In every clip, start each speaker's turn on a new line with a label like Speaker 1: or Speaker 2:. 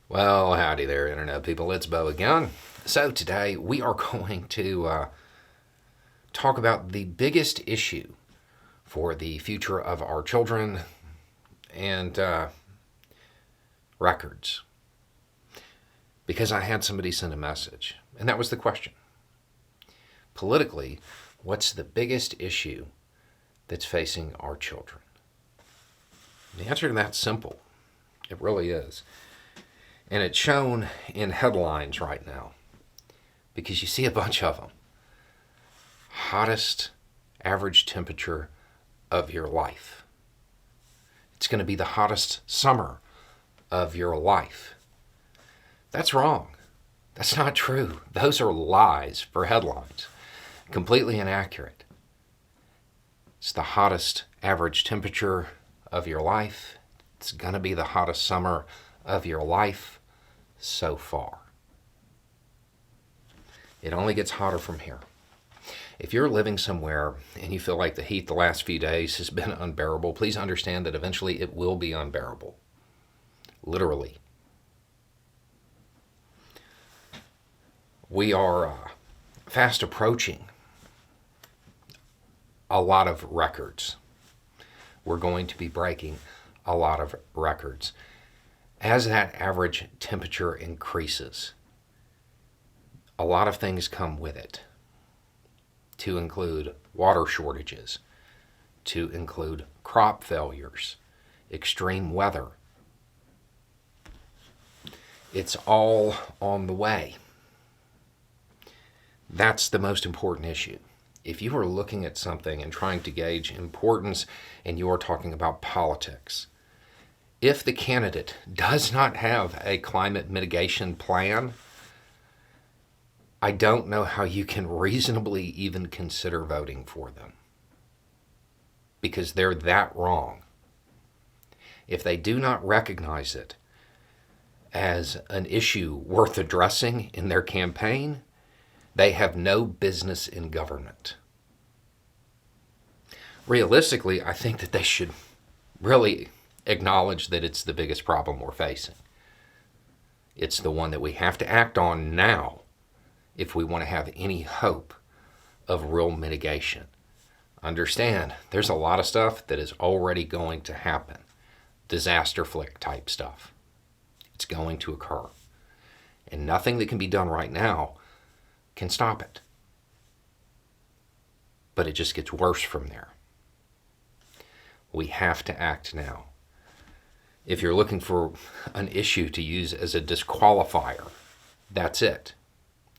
Speaker 1: Well, howdy there, Internet people. It's Bo again. So, today we are going to talk about the biggest issue for the future of our children and records. Because I had somebody send a message, and that was the question. Politically, what's the biggest issue that's facing our children? The answer to that's simple. It really is. And it's shown in headlines right now because you see a bunch of them. Hottest average temperature of your life. It's going to be the hottest summer of your life. That's wrong. That's not true. Those are lies for headlines. Completely inaccurate. It's the hottest average temperature of your life. It's going to be the hottest summer of your life so far. It only gets hotter from here. If you're living somewhere and you feel like the heat the last few days has been unbearable, please understand that eventually it will be unbearable. Literally. We are fast approaching a lot of records. We're going to be breaking a lot of records. As that average temperature increases, a lot of things come with it, to include water shortages, to include crop failures, extreme weather. It's all on the way. That's the most important issue. If you are looking at something and trying to gauge importance and you are talking about politics, if the candidate does not have a climate mitigation plan, I don't know how you can reasonably even consider voting for them. Because they're that wrong. If they do not recognize it as an issue worth addressing in their campaign, they have no business in government. Realistically, I think that they should really acknowledge that it's the biggest problem we're facing. It's the one that we have to act on now if we want to have any hope of real mitigation. Understand, there's a lot of stuff that is already going to happen. Disaster flick type stuff. It's going to occur. And nothing that can be done right now can stop it. But it just gets worse from there. We have to act now. If you're looking for an issue to use as a disqualifier, that's it.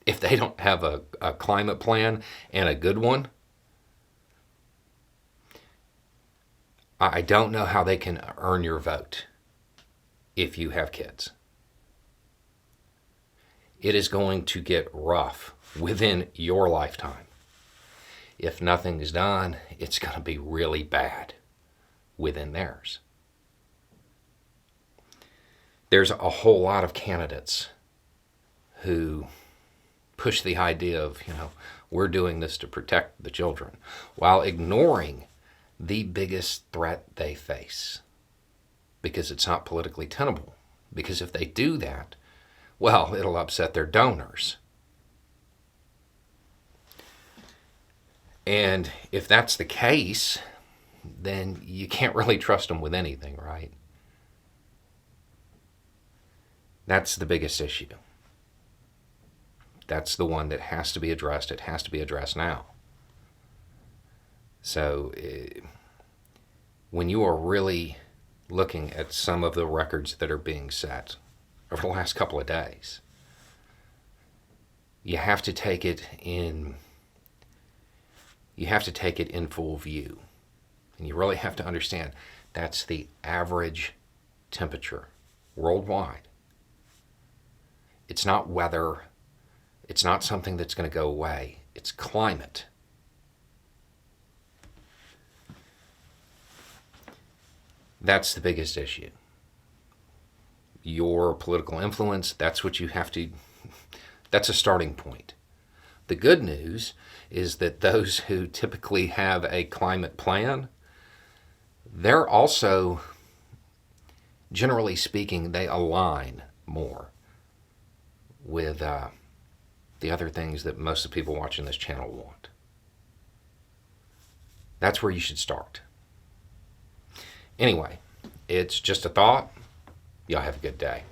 Speaker 1: If they don't have a climate plan and a good one, I don't know how they can earn your vote if you have kids. It is going to get rough within your lifetime. If nothing is done, it's going to be really bad within theirs. There's a whole lot of candidates who push the idea of, we're doing this to protect the children, while ignoring the biggest threat they face. Because it's not politically tenable. Because if they do that, well, it'll upset their donors. And if that's the case, then you can't really trust them with anything, right? That's the biggest issue. That's the one that has to be addressed. It has to be addressed now. So when you are really looking at some of the records that are being set over the last couple of days, you have to take it in full view. And you really have to understand that's the average temperature worldwide. It's not weather. It's not something that's going to go away. It's climate. That's the biggest issue. Your political influence, that's what you have to, that's a starting point. The good news is that those who typically have a climate plan, they're also, generally speaking, they align more with the other things that most of the people watching this channel want. That's where you should start. Anyway, it's just a thought. Y'all have a good day.